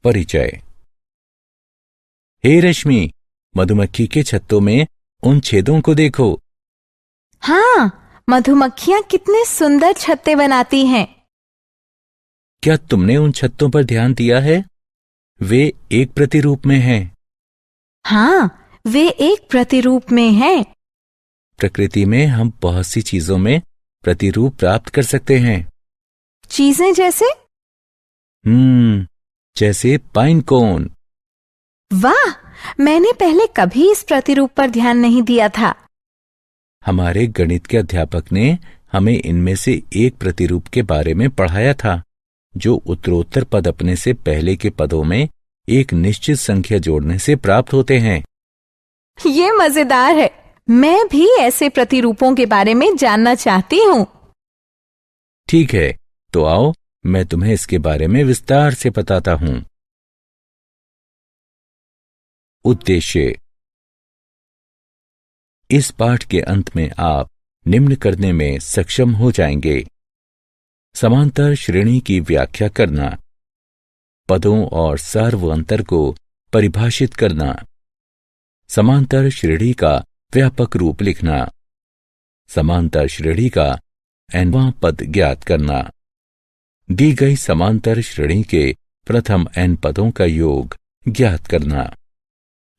परिचय। हे रश्मि, मधुमक्खी के छत्तों में उन छेदों को देखो। हाँ, मधुमक्खियाँ कितने सुंदर छत्ते बनाती हैं। क्या तुमने उन छत्तों पर ध्यान दिया है? वे एक प्रतिरूप में हैं। हाँ, वे एक प्रतिरूप में हैं। प्रकृति में हम बहुत सी चीजों में प्रतिरूप प्राप्त कर सकते हैं। चीजें जैसे? जैसे पाइन कोन। वाह, मैंने पहले कभी इस प्रतिरूप पर ध्यान नहीं दिया था। हमारे गणित के अध्यापक ने हमें इनमें से एक प्रतिरूप के बारे में पढ़ाया था, जो उत्तरोत्तर पद अपने से पहले के पदों में एक निश्चित संख्या जोड़ने से प्राप्त होते हैं। ये मजेदार है। मैं भी ऐसे प्रतिरूपों के बारे में जानना चाहती हूँ। ठीक है, तो आओ मैं तुम्हें इसके बारे में विस्तार से बताता हूं। उद्देश्य। इस पाठ के अंत में आप निम्न करने में सक्षम हो जाएंगे: समांतर श्रेणी की व्याख्या करना, पदों और सार्वअंतर को परिभाषित करना, समांतर श्रेणी का व्यापक रूप लिखना, समांतर श्रेणी का nवां पद ज्ञात करना, दी गई समांतर श्रेणी के प्रथम n पदों का योग ज्ञात करना,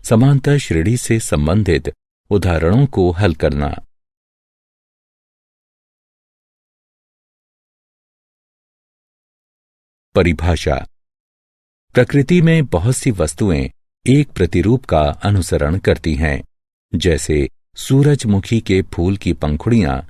समांतर श्रेणी से संबंधित उदाहरणों को हल करना। परिभाषा। प्रकृति में बहुत सी वस्तुएं एक प्रतिरूप का अनुसरण करती हैं, जैसे सूरजमुखी के फूल की पंखुड़ियां,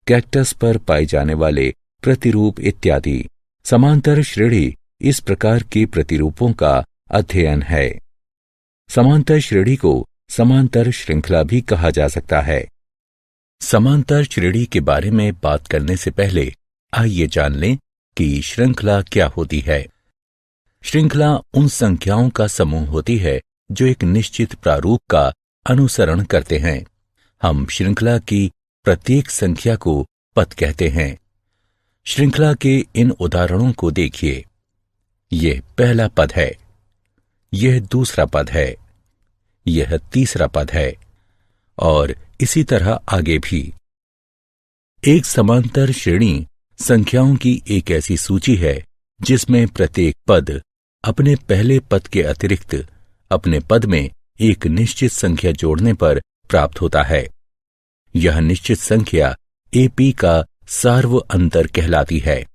कैक्टस पर पाए जाने वाले प्रतिरूप इत्यादि। समांतर श्रेणी इस प्रकार के प्रतिरूपों का अध्ययन है। समांतर श्रेणी को समांतर श्रृंखला भी कहा जा सकता है। समांतर श्रेणी के बारे में बात करने से पहले आइए जान लें कि श्रृंखला क्या होती है। श्रृंखला उन संख्याओं का समूह होती है जो एक निश्चित प्रारूप का अनुसरण करते हैं। हम श्रृंखला की प्रत्येक संख्या को पद कहते हैं। श्रृंखला के इन उदाहरणों को देखिए। यह पहला पद है, यह दूसरा पद है, यह तीसरा पद है, और इसी तरह आगे भी। एक समांतर श्रेणी संख्याओं की एक ऐसी सूची है जिसमें प्रत्येक पद अपने पहले पद के अतिरिक्त अपने पद में एक निश्चित संख्या जोड़ने पर प्राप्त होता है। यह निश्चित संख्या AP का सार्वअंतर कहलाती है।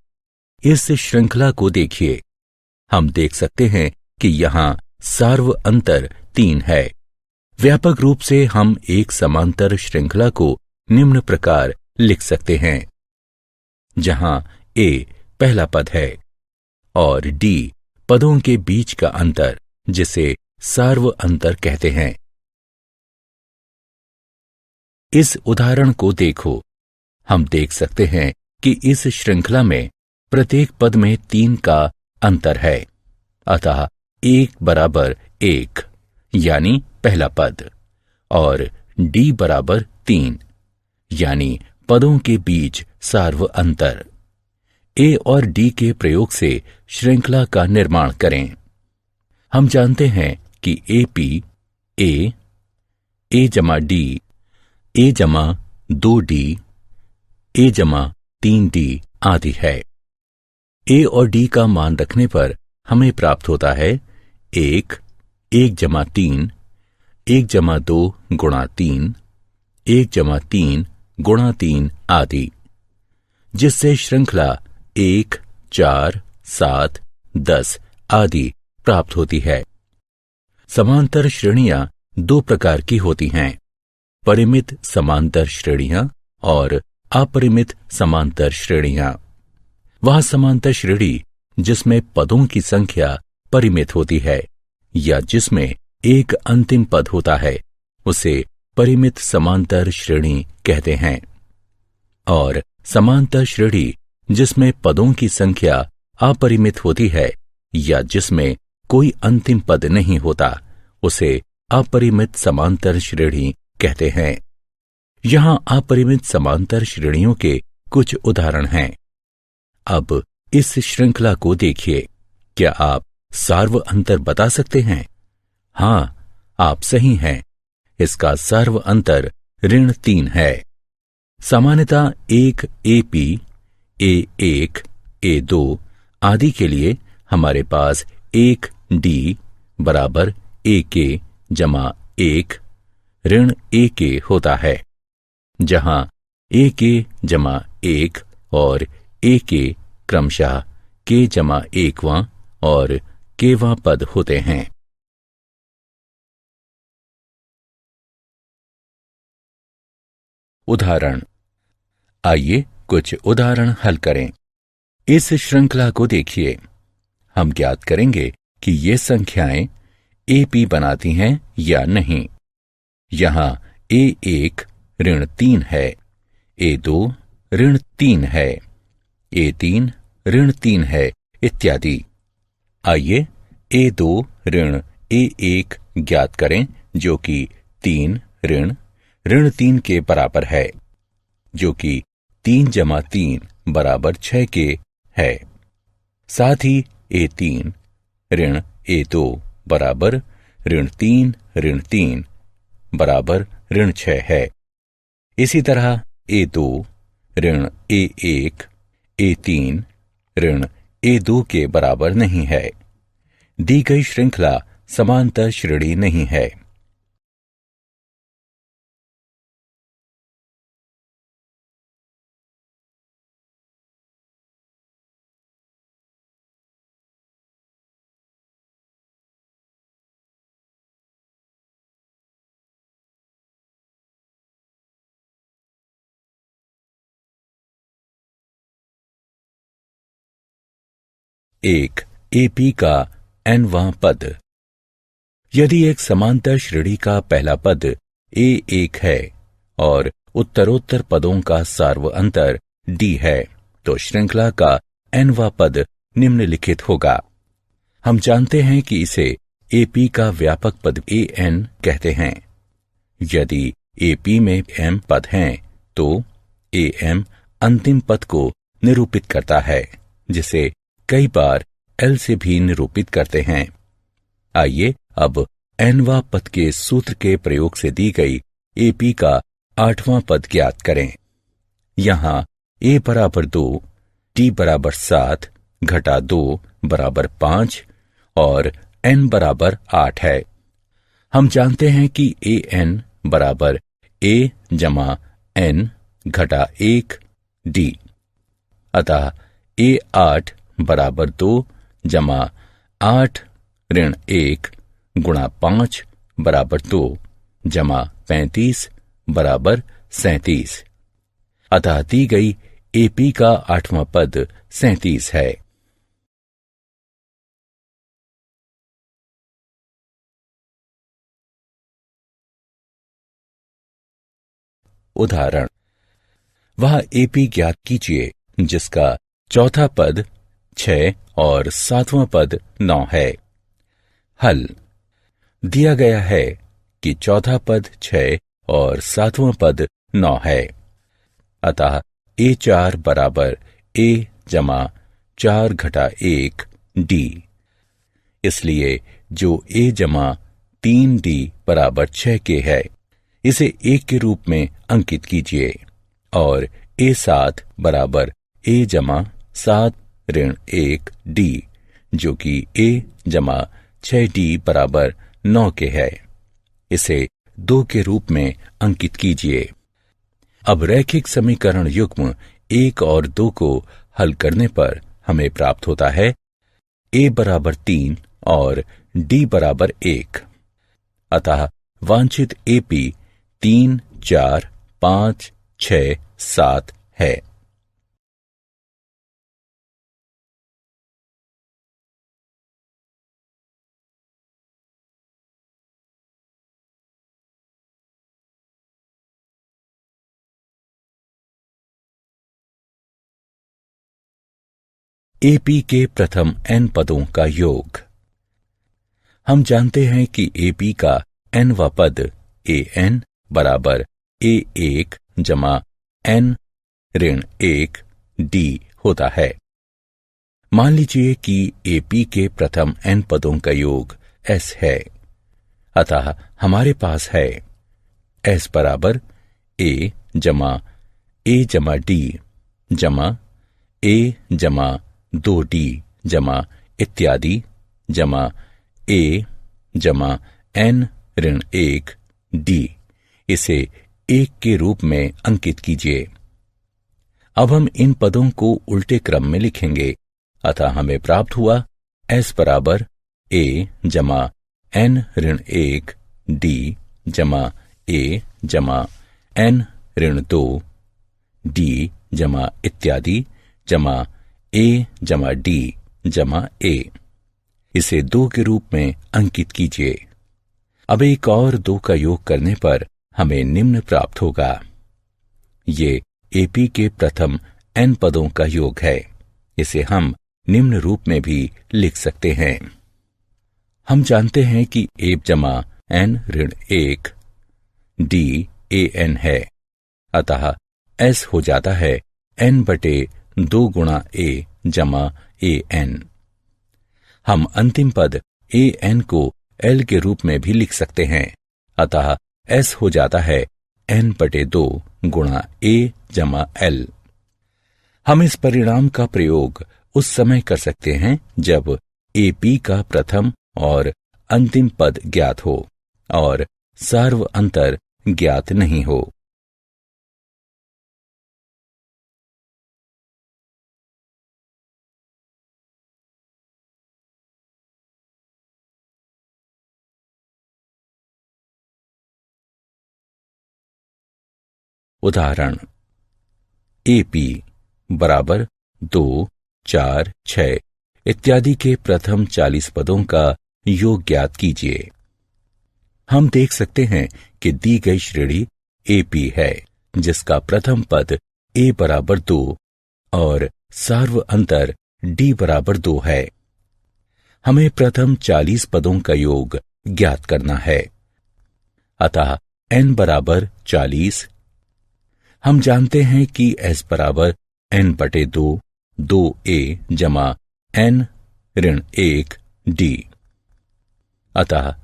इस श्रृंखला को देखिए। हम देख सकते हैं कि यहाँ सार्वअंतर 3 है। व्यापक रूप से हम एक समांतर श्रृंखला को निम्न प्रकार लिख सकते हैं, जहां A पहला पद है और D पदों के बीच का अंतर, जिसे सार्वअंतर कहते हैं। इस उदाहरण को देखो। हम देख सकते हैं कि इस श्रृंखला में प्रत्येक पद में 3 का अंतर है, अतः 1 बराबर 1 यानी पहला पद, और D बराबर 3 यानी पदों के बीच सार्वअंतर। A और D के प्रयोग से श्रृंखला का निर्माण करें। हम जानते हैं कि AP A जमा D, A जमा 2D, A जमा 3D आदि है। A और D का मान रखने पर हमें प्राप्त होता है 1 जमा 3, 1 जमा 2 गुणा 3, 1 जमा 3 गुणा 3 आदि, जिससे श्रृंखला 1, 4, 7, 10 आदि प्राप्त होती है। समांतर श्रेणियां 2 प्रकार की होती हैं: परिमित समांतर श्रेणियां और अपरिमित समांतर श्रेणियां। वह समांतर श्रेणी जिसमें पदों की संख्या परिमित होती है या जिसमें एक अंतिम पद होता है, उसे परिमित समांतर श्रेणी कहते हैं। और समांतर श्रेणी जिसमें पदों की संख्या अपरिमित होती है या जिसमें कोई अंतिम पद नहीं होता, उसे अपरिमित समांतर श्रेणी कहते हैं। यहां अपरिमित समांतर श्रेणियों के कुछ उदाहरण हैं। अब इस श्रृंखला को देखिए। क्या आप सार्व अंतर बता सकते हैं? हाँ, आप सही हैं। इसका सार्व अंतर ऋण 3 है। सामान्यतः एक AP, A1, A2 आदि के लिए हमारे पास 1D बराबर AK जमा 1 ऋण AK होता है, जहां AK जमा 1 और AK क्रमशः K जमा 1वां और Kवां पद होते हैं। उदाहरण। आइए कुछ उदाहरण हल करें। इस श्रृंखला को देखिए। हम ज्ञात करेंगे कि ये संख्याएं AP बनाती हैं या नहीं। यहां A1 ऋण 3 है, A2 ऋण 3 है, A3 ऋण 3 है, इत्यादि। आइए A2 ऋण A1 ज्ञात करें, जो कि 3 ऋण 3 के बराबर है, जो कि 3 जमा 3 बराबर 6 के है। साथ ही A3 ऋण A2 बराबर ऋण 3 बराबर ऋण 6 है। इसी तरह A2 ऋण A1 A3 ऋण A2 के बराबर नहीं है। दी गई श्रृंखला समांतर श्रेणी नहीं है। एक AP का nवां पद। यदि एक समांतर श्रेणी का पहला पद A1 है और उत्तरोत्तर पदों का सार्व अंतर D है, तो श्रृंखला का nवां पद निम्नलिखित होगा। हम जानते हैं कि इसे AP का व्यापक पद AN कहते हैं। यदि AP में M पद हैं, तो AM अंतिम पद को निरूपित करता है, जिसे कई बार L से भी निरूपित करते हैं। आइए अब nवां पद के सूत्र के प्रयोग से दी गई AP का 8वां पद ज्ञात करें। यहां A बराबर 2, D बराबर 7, घटा 2 बराबर 5 और N बराबर 8 है। हम जानते हैं कि AN बराबर A जमा N घटा 1 D। अतः A8 बराबर 2 जमा 8 ऋण 1 गुणा 5 बराबर 2 जमा 35 बराबर 37। अतः दी गई AP का 8वां पद 37 है। उदाहरण। वह AP ज्ञात कीजिए जिसका चौथा पद 6 और 7वां पद 9 है। हल। दिया गया है कि चौथा पद 6 और 7वां पद 9 है। अतः A4 बराबर A जमा 4 घटा 1 D। इसलिए जो A जमा 3D बराबर 6 के है, इसे 1 के रूप में अंकित कीजिए और A7 बराबर A जमा 7 ऋण 1 D, जो कि A जमा 6D बराबर 9 के है, इसे 2 के रूप में अंकित कीजिए। अब रैखिक समीकरण युग्म 1 और 2 को हल करने पर हमें प्राप्त होता है A बराबर 3 और D बराबर 1। अतः वांछित AP 3, 4, 5, 6, 7 है। AP के प्रथम n पदों का योग। हम जानते हैं कि AP का nवां पद AN बराबर A1 जमा N ऋण 1 D होता है। मान लीजिए कि एपी के प्रथम n पदों का योग s है, अतः हमारे पास है s बराबर a जमा a जमा d जमा a जमा 2d जमा इत्यादि जमा a जमा n ऋण 1 d। इसे 1 के रूप में अंकित कीजिए। अब हम इन पदों को उल्टे क्रम में लिखेंगे, अतः हमें प्राप्त हुआ s बराबर a जमा n ऋण 1 d जमा a जमा n ऋण 2 d जमा इत्यादि जमा a जमा d जमा a। इसे 2 के रूप में अंकित कीजिए। अब एक और 2 का योग करने पर हमें निम्न प्राप्त होगा। ये एपी के प्रथम n पदों का योग है। इसे हम निम्न रूप में भी लिख सकते हैं। हम जानते हैं कि a जमा n ऋण 1 d a n है, अतः s हो जाता है n बटे 2 गुणा a जमा a n। हम अंतिम पद a n को l के रूप में भी लिख सकते हैं, अतः s हो जाता है n बटे 2 गुणा a जमा l। हम इस परिणाम का प्रयोग उस समय कर सकते हैं जब AP का प्रथम और अंतिम पद ज्ञात हो और सार्व अंतर ज्ञात नहीं हो। उदाहरण AP बराबर 2, 4, 6 इत्यादि के प्रथम 40 पदों का योग ज्ञात कीजिए। हम देख सकते हैं कि दी गई श्रेणी AP है, जिसका प्रथम पद a बराबर 2 और सार्व अंतर d बराबर 2 है। हमें प्रथम 40 पदों का योग ज्ञात करना है, अतः n बराबर 40। हम जानते हैं कि s बराबर n बटे 2 2a जमा n ऋण 1 d, अतः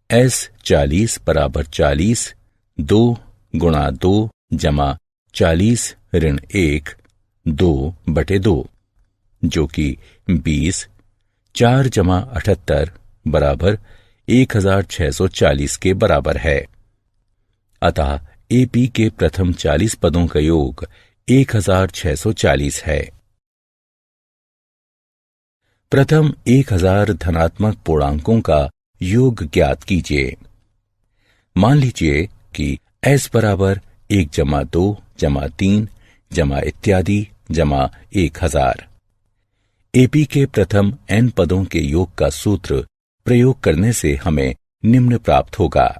s 40 बराबर 40 2 गुणा 2 जमा 40 ऋण 1 2 बटे 2, जो कि 20 4 जमा 78 बराबर 1640 के बराबर है। अतः AP के प्रथम 40 पदों का योग 1640 है। प्रथम 1000 धनात्मक पूर्णांकों का योग ज्ञात कीजिए। मान लीजिए कि s बराबर 1 जमा 2 जमा 3 जमा इत्यादि जमा 1000। AP के प्रथम n पदों के योग का सूत्र प्रयोग करने से हमें निम्न प्राप्त होगा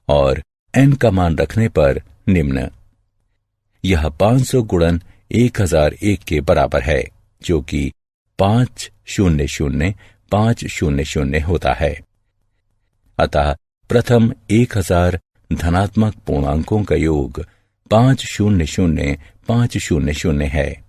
और n का मान रखने पर निम्न। यह 500 गुणन 1001 के बराबर है, जो कि 500,500 होता है। अतः प्रथम 1000 धनात्मक पूर्णांकों का योग 500,500 है।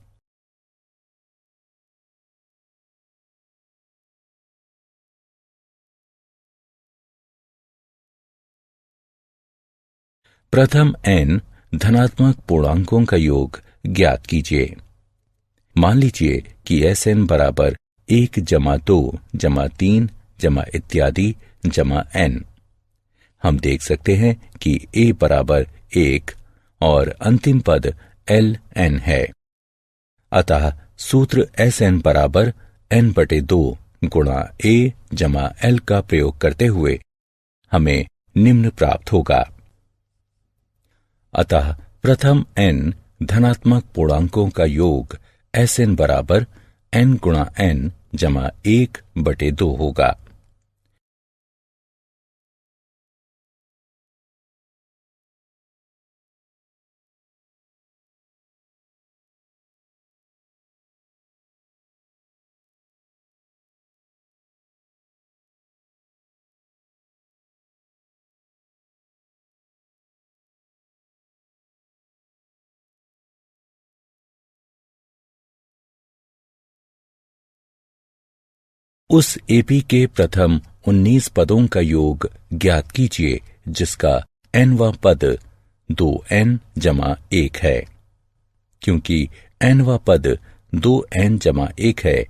प्रथम n धनात्मक पूर्णांकों का योग ज्ञात कीजिए। मान लीजिए कि Sn बराबर 1 जमा 2 जमा 3 जमा इत्यादि जमा n। हम देख सकते हैं कि a बराबर 1 और अंतिम पद ln है, अतः सूत्र Sn बराबर n बटे 2 गुणा a जमा l का प्रयोग करते हुए हमें निम्न प्राप्त होगा। अतः प्रथम n धनात्मक पूर्णांकों का योग Sn बराबर n गुणा n जमा 1 बटे 2 होगा। उस एपी के प्रथम 19 पदों का योग ज्ञात कीजिए जिसका nवां पद 2n जमा 1 है। क्योंकि nवां पद 2n जमा 1 है,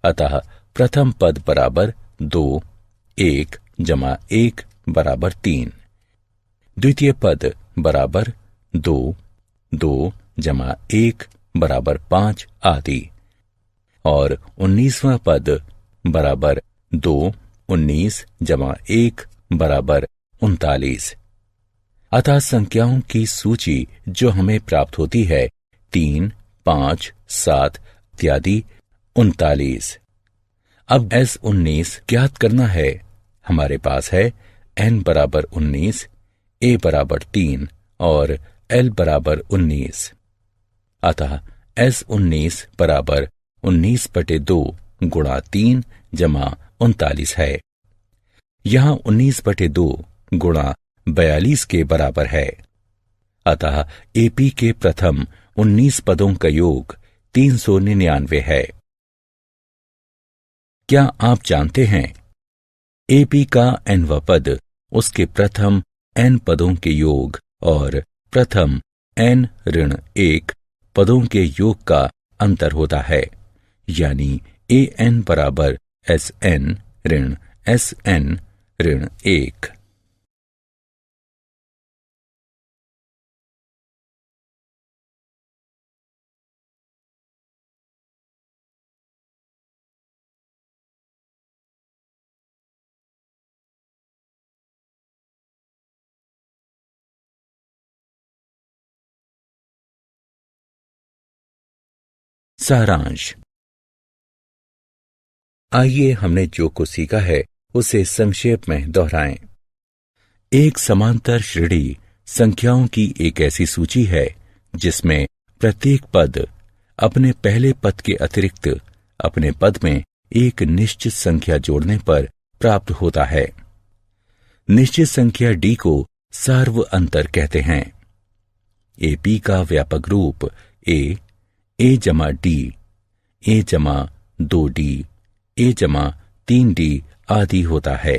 अतः प्रथम पद बराबर 2, 1 जमा 1 बराबर 3, द्वितीय पद बराबर 2, 2 जमा 1 बराबर 5 आदि, और 19वां पद बराबर 2, 19 जमा 1 बराबर 39। अतः संख्याओं की सूची जो हमें प्राप्त होती है 3, 5, 7 इत्यादि 39। अब S19 ज्ञात करना है। हमारे पास है n बराबर 19, a बराबर 3 और l बराबर 19। अतः S19 बराबर 19/2 गुणा 3 जमा 39 है। यहाँ 19/2 गुणा 42 के बराबर है। अतः एपी के प्रथम 19 पदों का योग 399 है। क्या आप जानते हैं एपी का nवां पद उसके प्रथम n पदों के योग और प्रथम n-1 पदों के योग का अंतर होता है, यानी an बराबर sn ऋण sn ऋण 1। सारांश। आइए हमने जो कुछ सीखा है उसे संक्षेप में दोहराएं। एक समांतर श्रेणी संख्याओं की एक ऐसी सूची है जिसमें प्रत्येक पद अपने पहले पद के अतिरिक्त अपने पद में एक निश्चित संख्या जोड़ने पर प्राप्त होता है। निश्चित संख्या d को सार्व अंतर कहते हैं। एपी का व्यापक रूप a जमा d, a जमा 2d, a जमा 3d आदि होता है।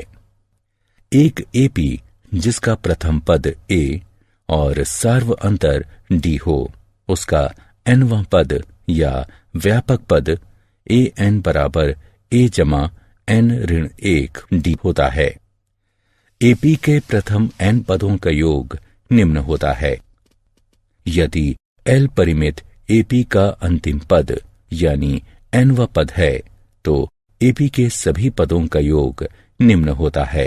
एक एपी जिसका प्रथम पद a और सार्व अंतर d हो, उसका nवां पद या व्यापक पद an बराबर a जमा n ऋण 1 d होता है। एपी के प्रथम n पदों का योग निम्न होता है। यदि l परिमित एपी का अंतिम पद यानी nवां पद है तो एपी के सभी पदों का योग निम्न होता है।